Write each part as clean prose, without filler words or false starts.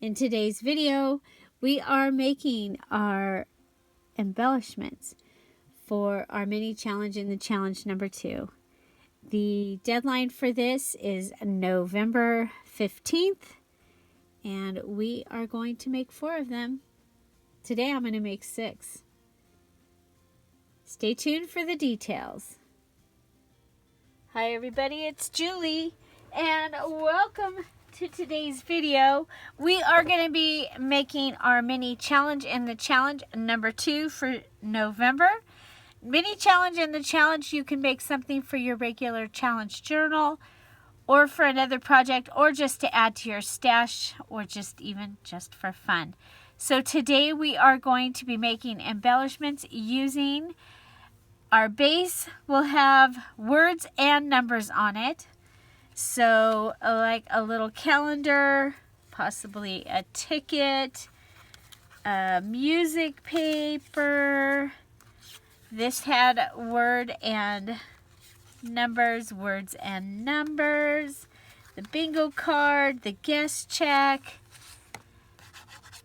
In today's video, we are making our embellishments for our mini challenge in the challenge number 2. The deadline for this is November 15th, and we are going to make 4 of them. Today I'm going to make 6. Stay tuned for the details. Hi everybody, it's Julie, and welcome to today's video. We are going to be making our mini challenge in the challenge number 2 for November. Mini challenge in the challenge, you can make something for your regular challenge journal or for another project or just to add to your stash or just for fun. So today we are going to be making embellishments using our base. Will have words and numbers on it. So like a little calendar, possibly a ticket, a music paper. This had words and numbers. The bingo card, the guest check,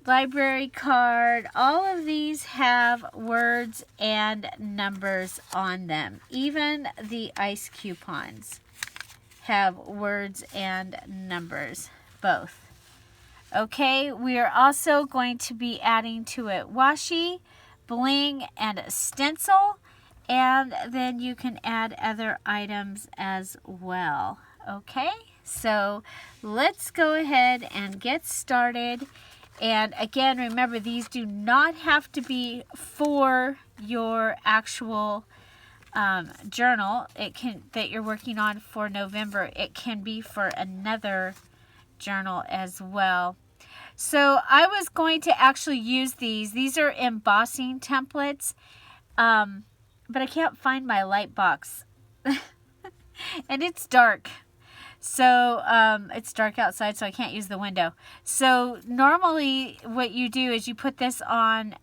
library card. All of these have words and numbers on them. Even the ice coupons have words and numbers, both. Okay, we are also going to be adding to it washi, bling, and a stencil, and then you can add other items as well. Okay, so let's go ahead and get started. And again, remember, these do not have to be for your actual journal that you're working on for November. It can be for another journal as well. So I was going to actually use these. These are embossing templates, but I can't find my light box, and it's dark. So it's dark outside, so I can't use the window. So normally what you do is you put this on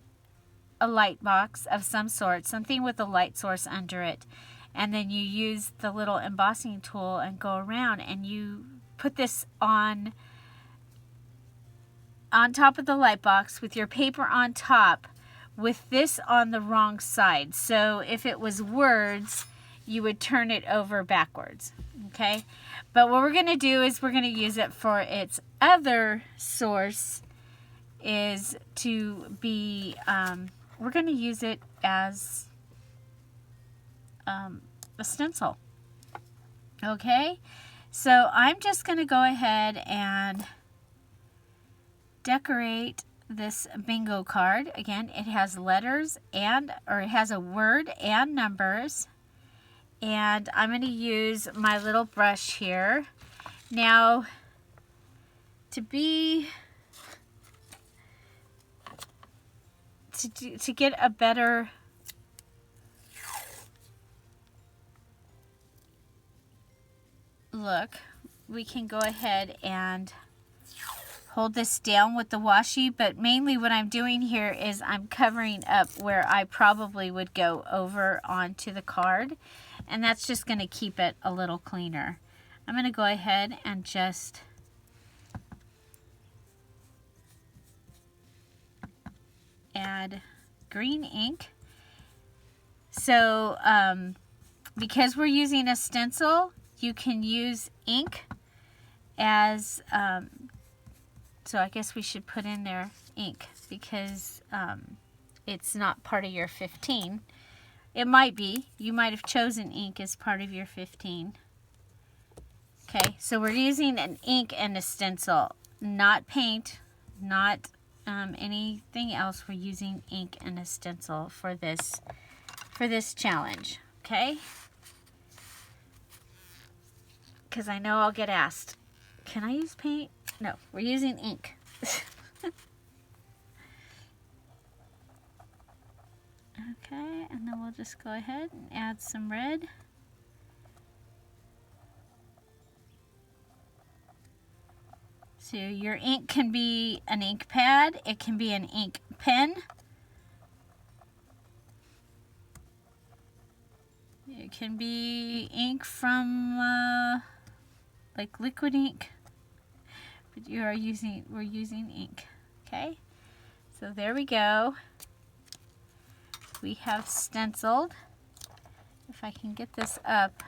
a light box of some sort, something with a light source under it, and then you use the little embossing tool and go around and you put this on top of the light box with your paper on top, with this on the wrong side. So if it was words, you would turn it over backwards. Okay, but what we're going to do is we're going to use it for its other source, is to be we're going to use it as a stencil. Okay, so I'm just going to go ahead and decorate this bingo card. Again, it has letters it has a word and numbers. And I'm going to use my little brush here. Now, to get a better look, we can go ahead and hold this down with the washi, but mainly what I'm doing here is I'm covering up where I probably would go over onto the card, and that's just going to keep it a little cleaner. I'm going to go ahead and just add green ink. So because we're using a stencil, you can use ink as so I guess we should put in there ink, because it's not part of your 15. It might be. You might have chosen ink as part of your 15. Okay, so we're using an ink and a stencil, not paint, not anything else. We're using ink and a stencil for this challenge. Okay, because I know I'll get asked, can I use paint? No, we're using ink. Okay, and then we'll just go ahead and add some red. So your ink can be an ink pad, it can be an ink pen. It can be ink from like liquid ink. but we're using ink. Okay, so there we go. We have stenciled. If I can get this up,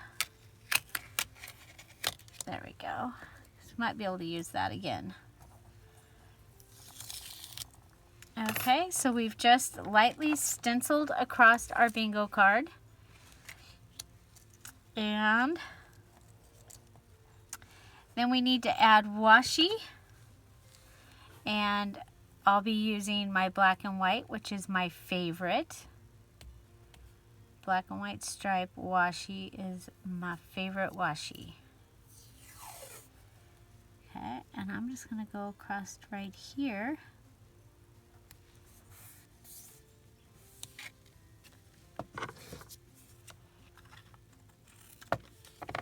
there we go. So might be able to use that again. Okay, so we've just lightly stenciled across our bingo card. And then we need to add washi. And I'll be using my black and white, which is my favorite. Black and white stripe washi is my favorite washi. Okay, and I'm just going to go across right here.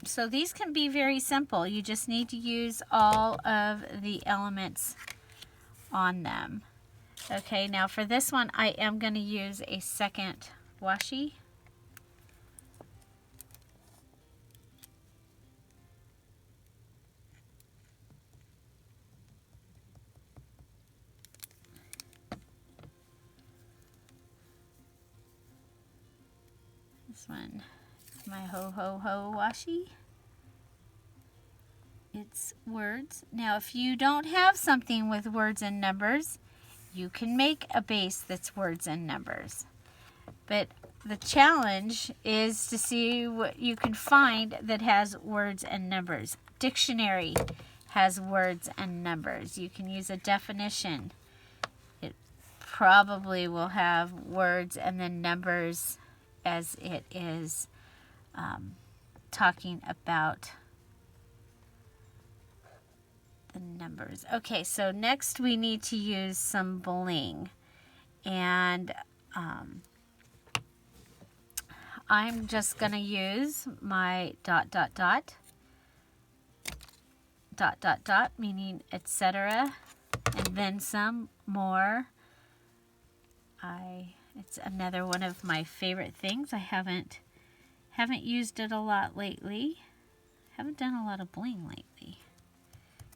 So these can be very simple. You just need to use all of the elements on them. Okay, now for this one, I am going to use a second washi. This one is my ho ho ho washi. It's words. Now if you don't have something with words and numbers, you can make a base that's words and numbers. But the challenge is to see what you can find that has words and numbers. Dictionary has words and numbers. You can use a definition. It probably will have words and then numbers as it is talking about the numbers. Okay, so next we need to use some bling. And I'm just going to use my ... meaning etc. and then some more. It's another one of my favorite things. I haven't used it a lot lately. Haven't done a lot of bling lately.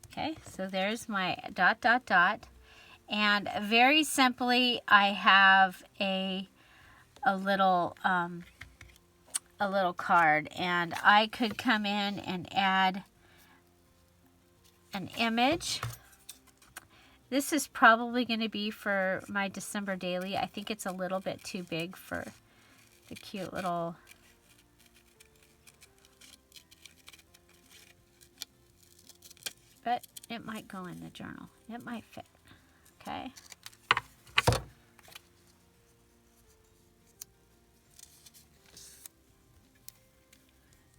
Okay, so there's my ... and very simply I have a little card, and I could come in and add an image. This is probably going to be for my December daily. I think it's a little bit too big for the cute little but it might go in the journal. It might fit. Okay.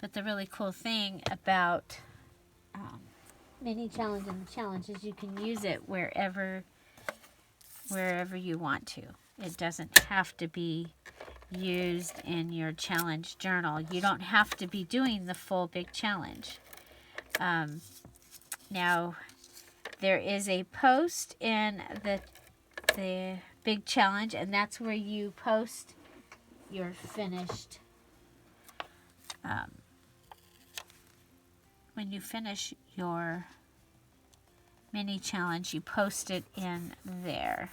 But the really cool thing about Mini Challenge and the Challenge is you can use it wherever you want to. It doesn't have to be used in your challenge journal. You don't have to be doing the full big challenge. Now, there is a post in the big challenge, and that's where you post your finished. When you finish your mini challenge, you post it in there.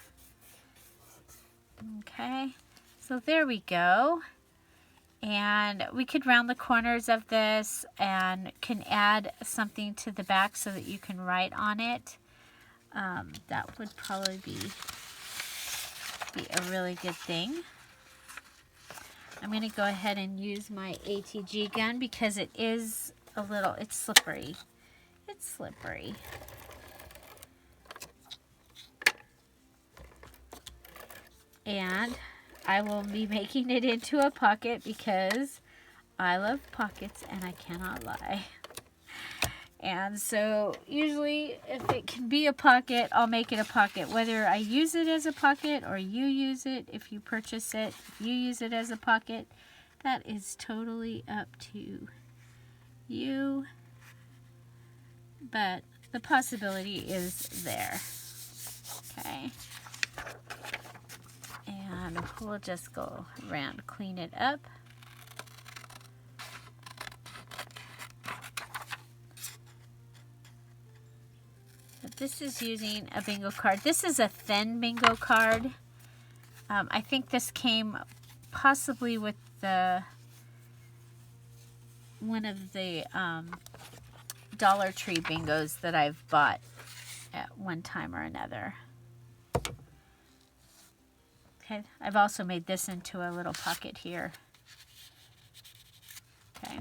Okay, so there we go. And we could round the corners of this and can add something to the back so that you can write on it. That would probably be a really good thing. I'm going to go ahead and use my ATG gun because it is it's slippery. It's slippery. And I will be making it into a pocket because I love pockets and I cannot lie. And so usually if it can be a pocket, I'll make it a pocket. Whether I use it as a pocket or you use it, if you purchase it, if you use it as a pocket, that is totally up to you. But the possibility is there. Okay. And we'll just go around, clean it up. But this is using a bingo card. This is a thin bingo card. I think this came possibly with one of the Dollar Tree bingos that I've bought at one time or another. Okay, I've also made this into a little pocket here. Okay.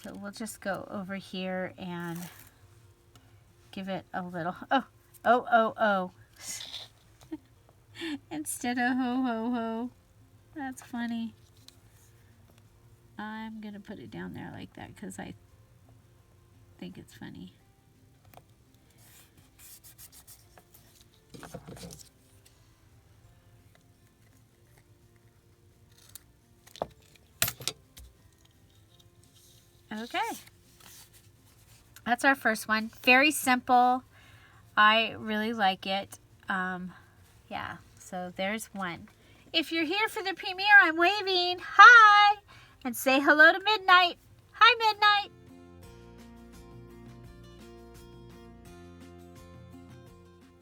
So we'll just go over here and give it a little, oh. Instead of ho, ho, ho. That's funny. I'm going to put it down there like that because I think it's funny. Okay. That's our first one. Very simple. I really like it. Yeah, so there's one. If you're here for the premiere, I'm waving. Hi! And say hello to Midnight. Hi, Midnight.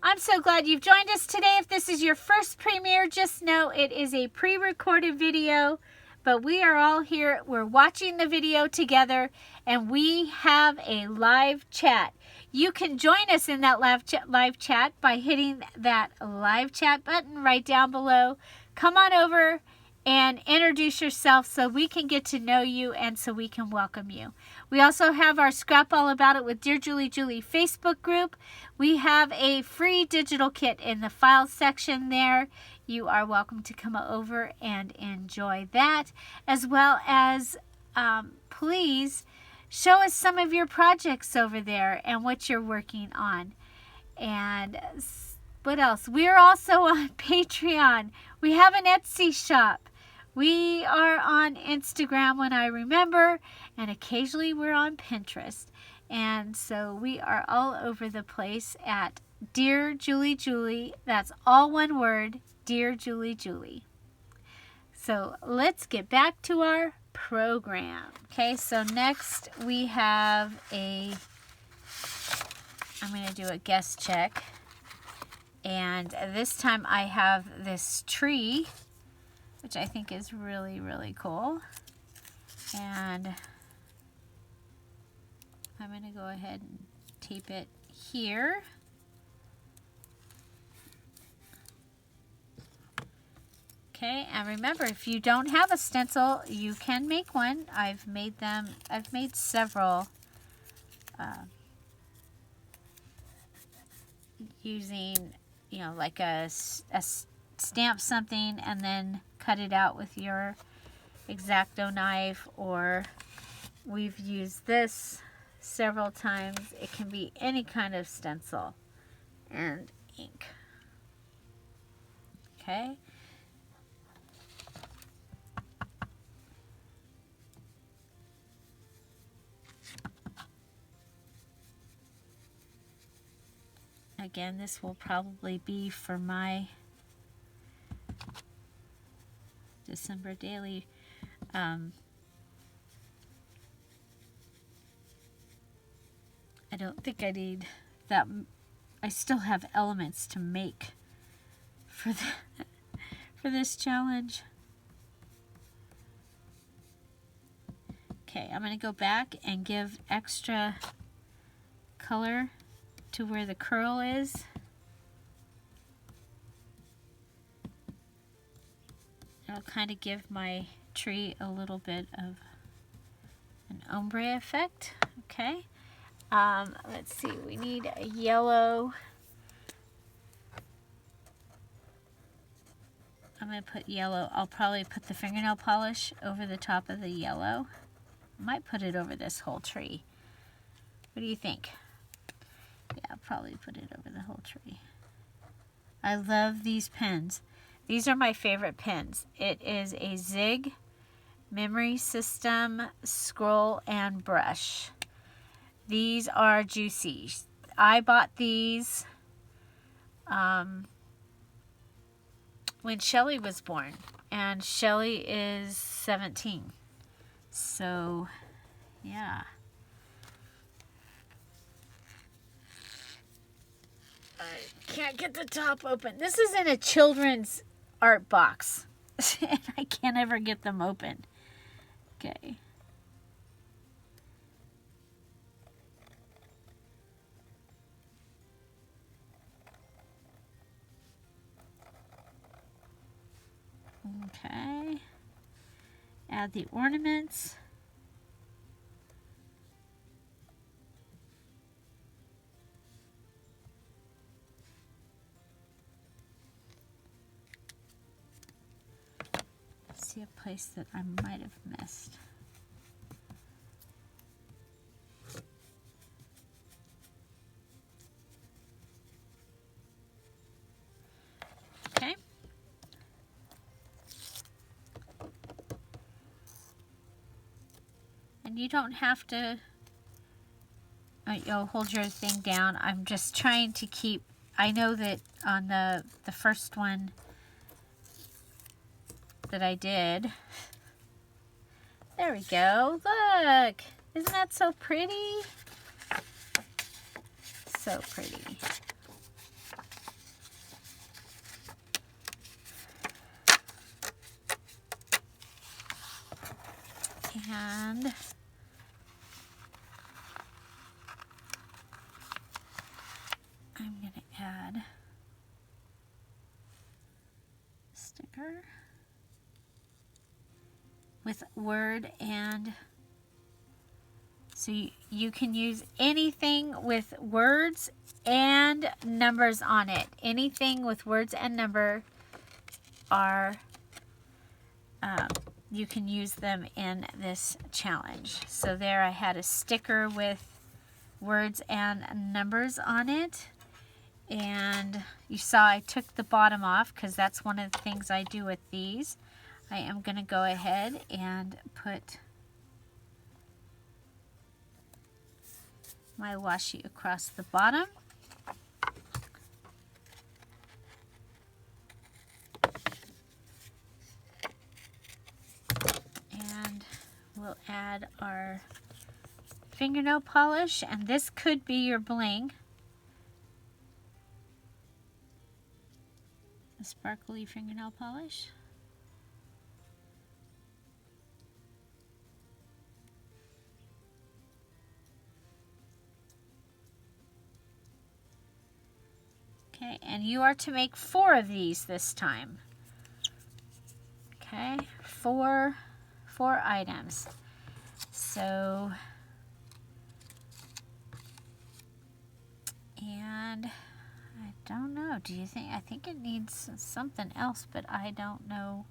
I'm so glad you've joined us today. If this is your first premiere, just know it is a pre-recorded video, but we are all here. We're watching the video together, and we have a live chat. You can join us in that live chat by hitting that live chat button right down below. Come on over and introduce yourself so we can get to know you and so we can welcome you. We also have our Scrap All About It with Dear Julie Julie Facebook group. We have a free digital kit in the files section there. You are welcome to come over and enjoy that, as well as please show us some of your projects over there and what you're working on. And what else? We're also on Patreon. We have an Etsy shop. We are on Instagram when I remember, and occasionally we're on Pinterest. And so we are all over the place at Dear Julie Julie. That's all one word, Dear Julie Julie. So let's get back to our program. Okay, so next we have I'm going to do a guest check. And this time I have this tree, which I think is really, really cool. And I'm going to go ahead and tape it here. Okay, and remember, if you don't have a stencil, you can make one. I've made several using, like a stamp something and then cut it out with your X-Acto knife, or we've used this several times. It can be any kind of stencil and ink. Okay. Again, this will probably be for my December daily. I don't think I need that. I still have elements to make for this challenge. Okay, I'm going to go back and give extra color to where the curl is. It'll kind of give my tree a little bit of an ombre effect. Okay. Let's see, we need a yellow. I'm going to put yellow. I'll probably put the fingernail polish over the top of the yellow. I might put it over this whole tree. What do you think? Yeah, I'll probably put it over the whole tree. I love these pens. These are my favorite pens. It is a Zig Memory System Scroll and Brush. These are juicy. I bought these when Shelly was born, and Shelly is 17. So, yeah. I can't get the top open. This is in a children's art box. And I can't ever get them open. Okay. Okay. Add the ornaments. See a place that I might have missed. Okay. And you don't have to you'll hold your thing down. I'm just trying to keep, I know that on the first one that I did, there we go, look, isn't that so pretty? So pretty. And I'm going to add a sticker with word, and so you can use anything with words and numbers on it. Anything with words and number are you can use them in this challenge. So there I had a sticker with words and numbers on it, and you saw I took the bottom off because that's one of the things I do with these. I am going to go ahead and put my washi across the bottom. And we'll add our fingernail polish, and this could be your bling. A sparkly fingernail polish. Okay, and you are to make 4 of these this time. Okay, four items. So, and I don't know, do you think, I think it needs something else, but I don't know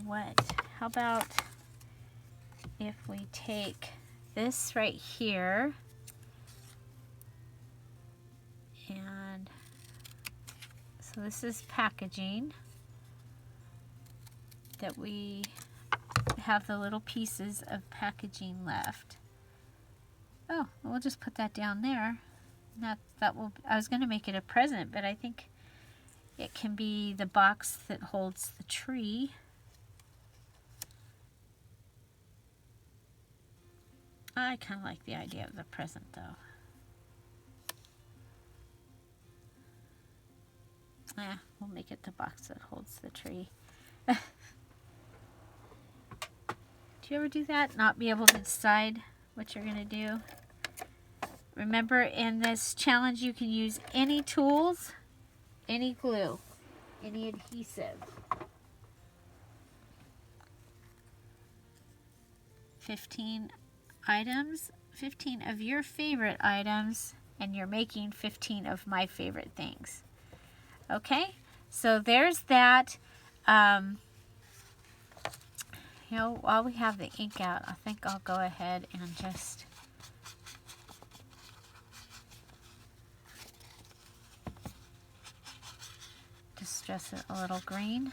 what. How about if we take this right here, and so this is packaging that we have the little pieces of packaging left. Oh, we'll just put that down there. That will, I was going to make it a present, but I think it can be the box that holds the tree. I kind of like the idea of the present though. Yeah, we'll make it the box that holds the tree. Do you ever do that? Not be able to decide what you're going to do? Remember, in this challenge you can use any tools, any glue, any adhesive. 15 items, 15 of your favorite items, and you're making 15 of my favorite things. Okay, so there's that. You know, while we have the ink out, I think I'll go ahead and just distress it a little green.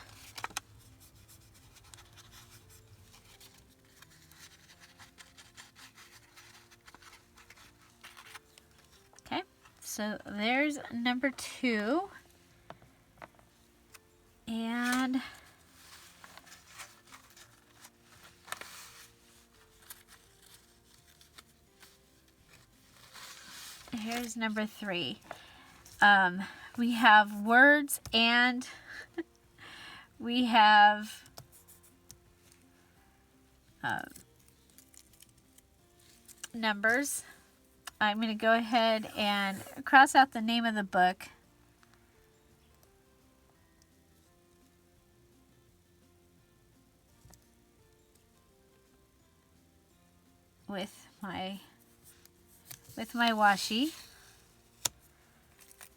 Okay, so there's number 2. And here's number 3. We have words and we have numbers. I'm going to go ahead and cross out the name of the book. With my washi.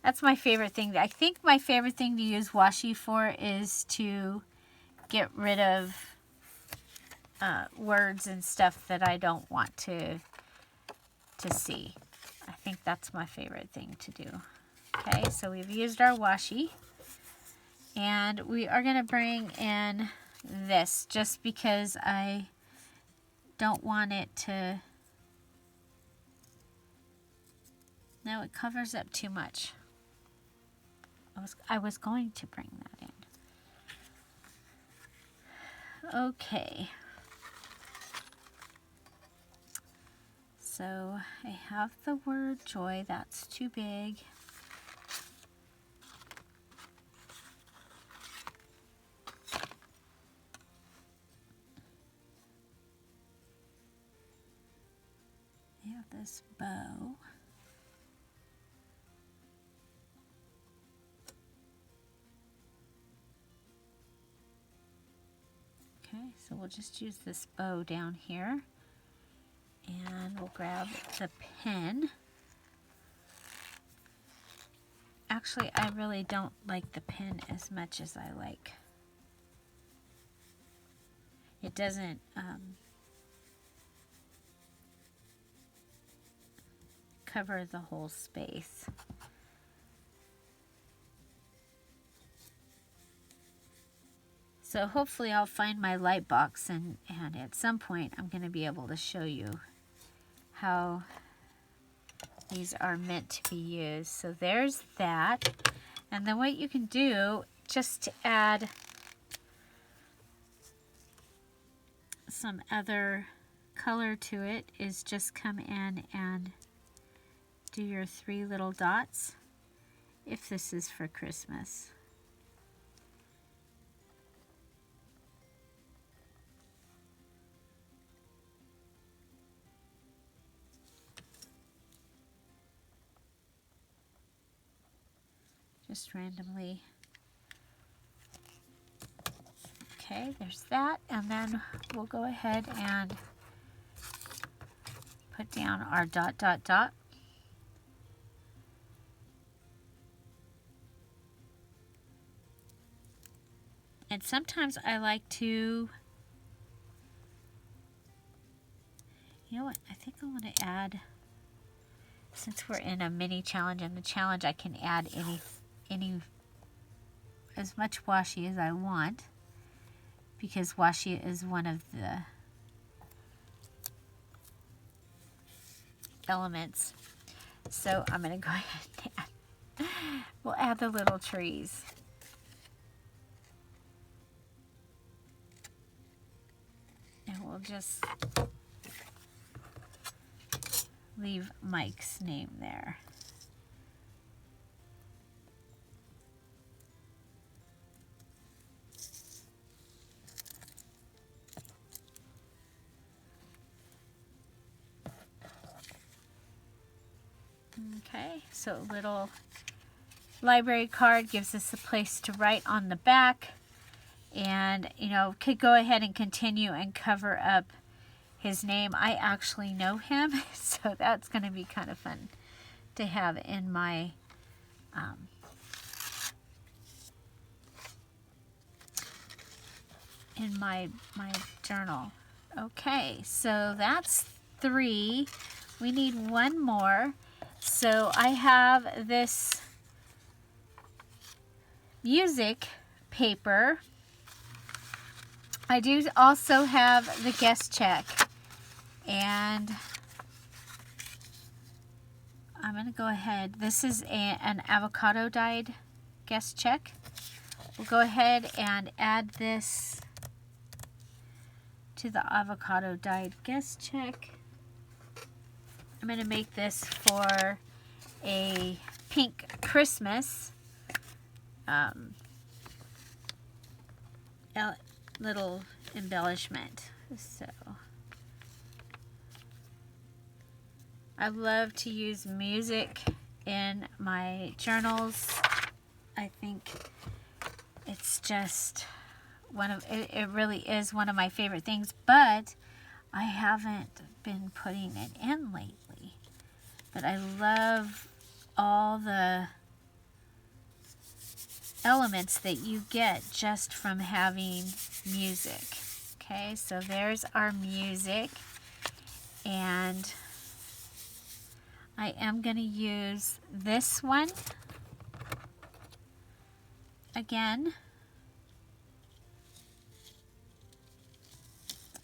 That's my favorite thing. I think my favorite thing to use washi for is to get rid of words and stuff that I don't want to see. I think that's my favorite thing to do. Okay, so we've used our washi, and we are going to bring in this just because I don't want it to... No, it covers up too much. I was going to bring that in. Okay. So I have the word joy. That's too big. I have this bow. Okay, so we'll just use this bow down here. And we'll grab the pen. Actually, I really don't like the pen as much as I like. It doesn't cover the whole space. So hopefully I'll find my light box, and at some point I'm going to be able to show you how these are meant to be used. So there's that. And then what you can do, just to add some other color to it, is just come in and do your 3 little dots, if this is for Christmas. Just randomly. Okay, there's that. And then we'll go ahead and put down our dot, dot, dot. And sometimes I like to, you know what, I think I want to add, since we're in a mini challenge, and the challenge I can add as much washi as I want, because washi is one of the elements. So I'm going to go ahead and we'll add the little trees. And we'll just leave Mike's name there. Okay, so a little library card gives us a place to write on the back, and could go ahead and continue and cover up his name. I actually know him, so that's going to be kind of fun to have in my my journal. Okay, so that's 3. We need one more. So I have this music paper. I do also have the guest check, and I'm going to go ahead. This is an avocado dyed guest check. We'll go ahead and add this to the avocado dyed guest check. I'm going to make this for a pink Christmas little embellishment. So I love to use music in my journals. I think it's just it really is one of my favorite things, but I haven't been putting it in lately. But I love all the elements that you get just from having music. Okay, so there's our music, and I am going to use this one again.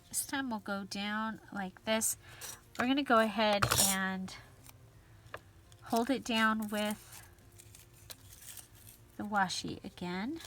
This time we'll go down like this. We're going to go ahead and hold it down with the washi again.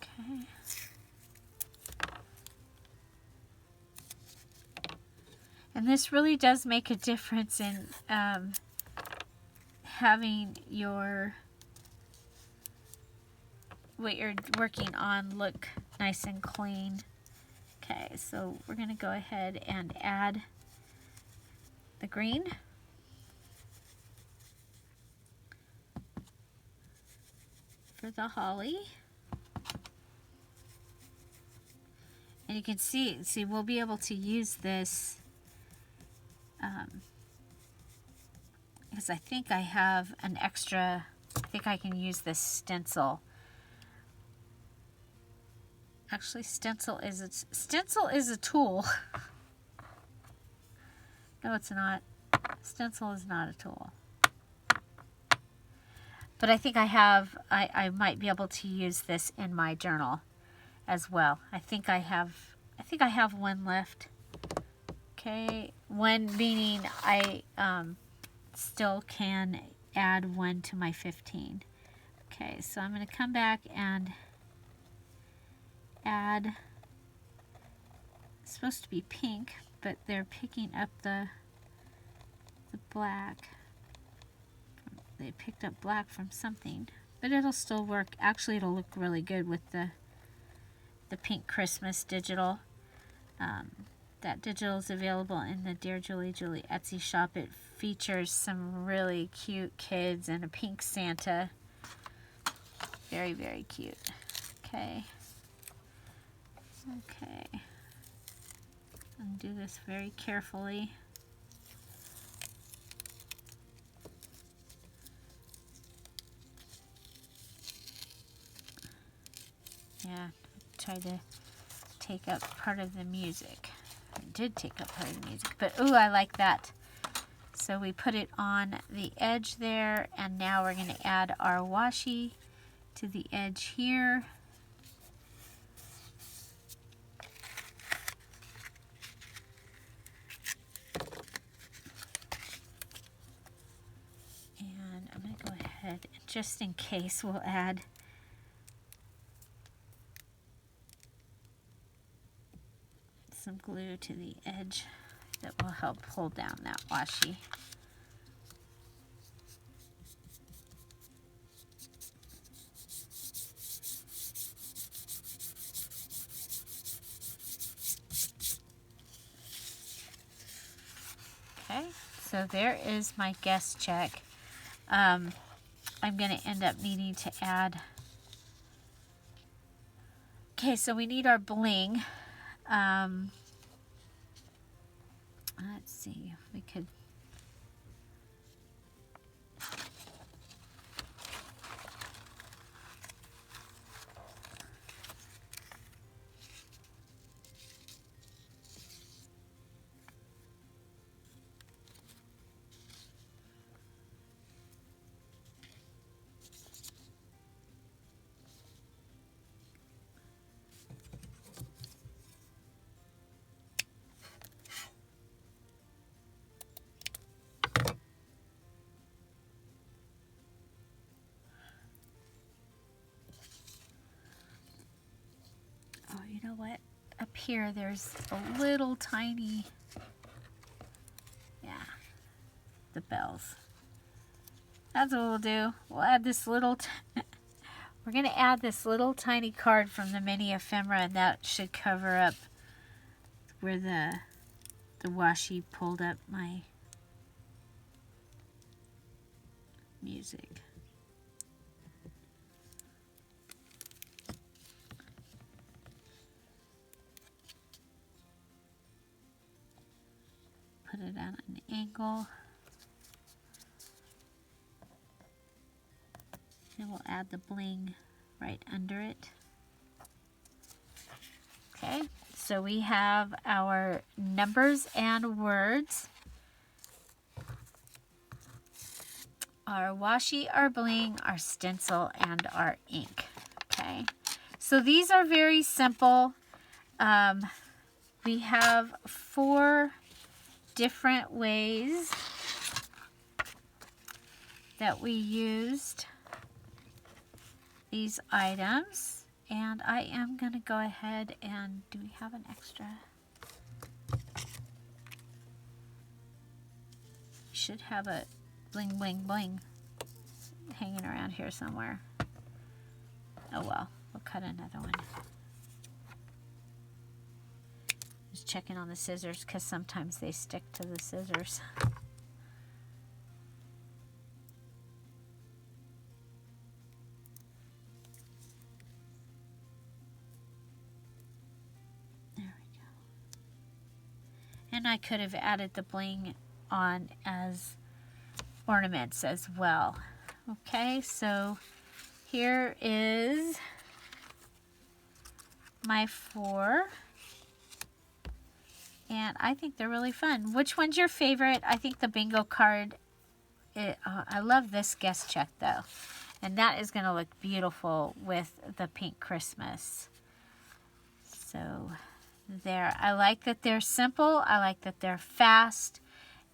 Okay. And this really does make a difference in having what you're working on look nice and clean. Okay, so we're going to go ahead and add the green. For the holly. And you can see we'll be able to use this because I think I have an extra, I think I can use this stencil. Actually, stencil is a tool. No, it's not. Stencil is not a tool. But I think I might be able to use this in my journal as well. I think I have one left. Okay, one meaning I still can add one to my 15. Okay, so I'm going to come back and add, it's supposed to be pink, but they're picking up the black. They picked up black from something, but it'll still work. Actually, it'll look really good with the pink Christmas digital. That digital is available in the Dear Julie Etsy shop. It features some really cute kids and a pink Santa. Very, very cute. Okay. Okay. And do this very carefully. Yeah, try to take up part of the music. It did take up part of the music, but ooh, I like that. So we put it on the edge there, and now we're going to add our washi to the edge here. And I'm going to go ahead, just in case, we'll add some glue to the edge that will help hold down that washi. Okay, so there is my guest check. I'm going to end up needing to add. Okay, so we need our bling. Let's see if we could. know what? Up here, there's a little tiny, yeah, the bells. That's what we'll do. We'll add this little, we're going to add this little tiny card from the mini ephemera, and that should cover up where the washi pulled up my music. Put it at an angle. And we'll add the bling right under it. Okay, so we have our numbers and words, our washi, our bling, our stencil, and our ink. Okay, so these are very simple. We have 4 different ways that we used these items, and I am going to go ahead and, do we have an extra? We should have a bling bling bling hanging around here somewhere. Oh well, we'll cut another one. Just checking on the scissors because sometimes they stick to the scissors. And I could have added the bling on as ornaments as well. Okay, so here is my 4. And I think they're really fun. Which one's your favorite? I think the bingo card. I love this guest check though. And that is going to look beautiful with the pink Christmas. So there. I like that they're simple. I like that they're fast.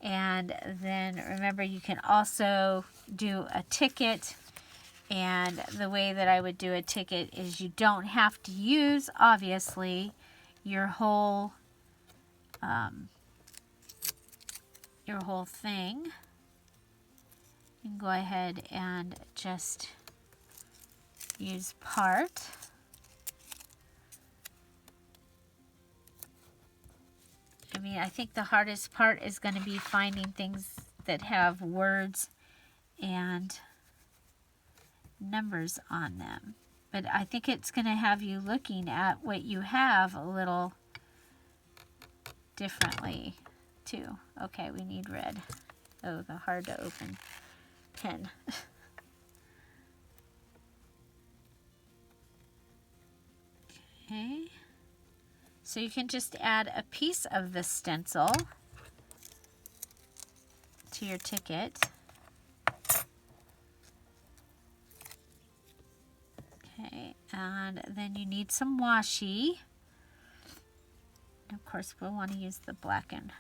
And then remember, you can also do a ticket. And the way that I would do a ticket is you don't have to use, obviously, your whole thing. You can go ahead and just use part. I mean, I think the hardest part is going to be finding things that have words and numbers on them. But I think it's going to have you looking at what you have a little differently too. Okay, we need red. Oh, the hard to open pen. Okay. So you can just add a piece of the stencil to your ticket. Okay, and then you need some washi. And of course, we'll want to use the blackened.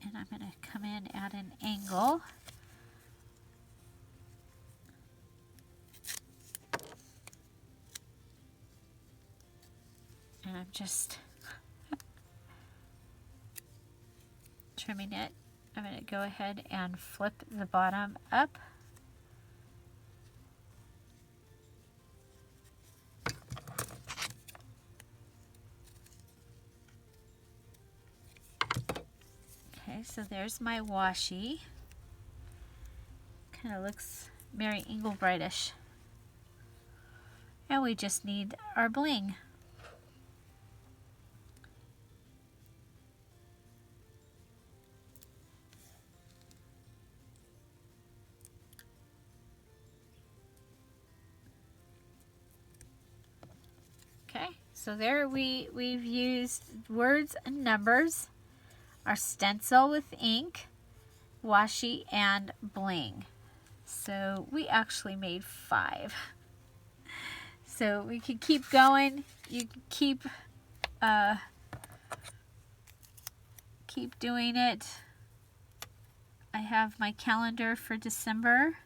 And I'm going to come in at an angle. And I'm just trimming it. I'm going to go ahead and flip the bottom up. Okay, so there's my washi. Kind of looks Mary Englebrightish. And we just need our bling. Okay, so there we've used words and numbers, our stencil with ink, washi, and bling. So we actually made 5. So we could keep going. You can keep doing it. I have my calendar for December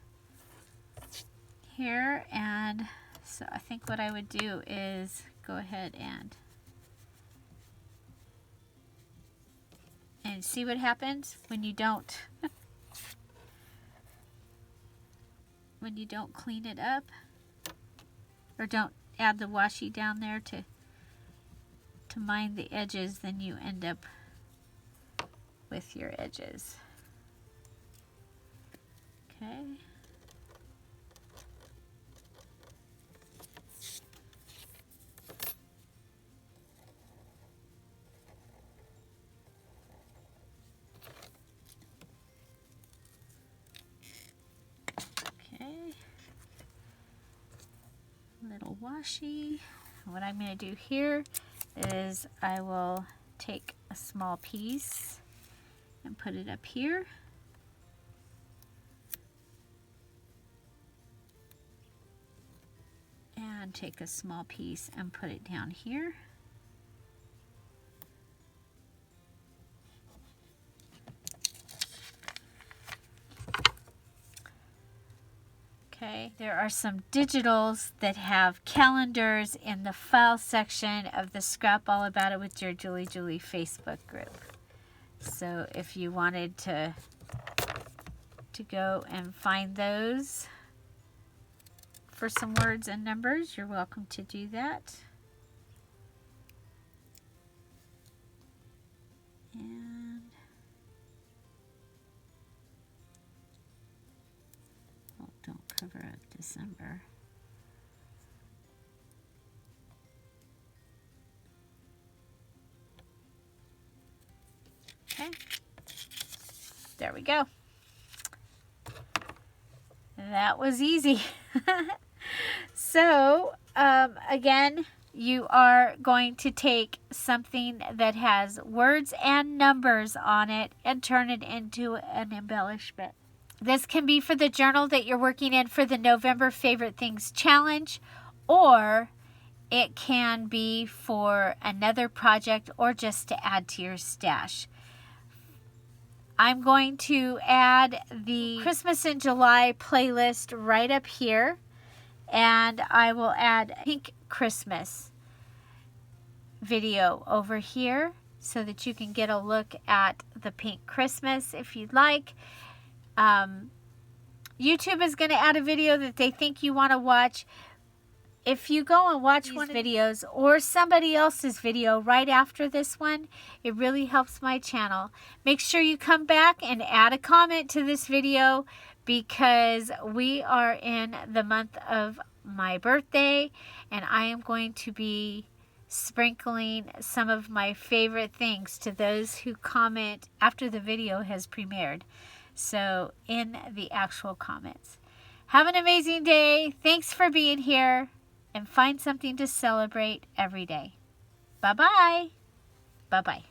here, and so I think what I would do is go ahead and see what happens when you don't when you don't clean it up, or don't add the washi down there to mine the edges. Then you end up with your edges. Okay. Little washi. What I'm going to do here is I will take a small piece and put it up here. And take a small piece and put it down here. Okay, there are some digitals that have calendars in the file section of the Scrap All About It with Dear Julie Facebook group. So if you wanted to go and find those for some words and numbers, you're welcome to do that. And oh, don't cover up December. Okay, there we go. That was easy. So, again, you are going to take something that has words and numbers on it and turn it into an embellishment. This can be for the journal that you're working in for the November Favorite Things Challenge, or it can be for another project or just to add to your stash. I'm going to add the Christmas in July playlist right up here, and I will add Pink Christmas video over here so that you can get a look at the Pink Christmas if you'd like. YouTube is going to add a video that they think you want to watch. If you go and watch one of these videos or somebody else's video right after this one, it really helps my channel. Make sure you come back and add a comment to this video, because we are in the month of my birthday, and I am going to be sprinkling some of my favorite things to those who comment after the video has premiered. So in the actual comments. Have an amazing day. Thanks for being here. And find something to celebrate every day. Bye-bye. Bye-bye.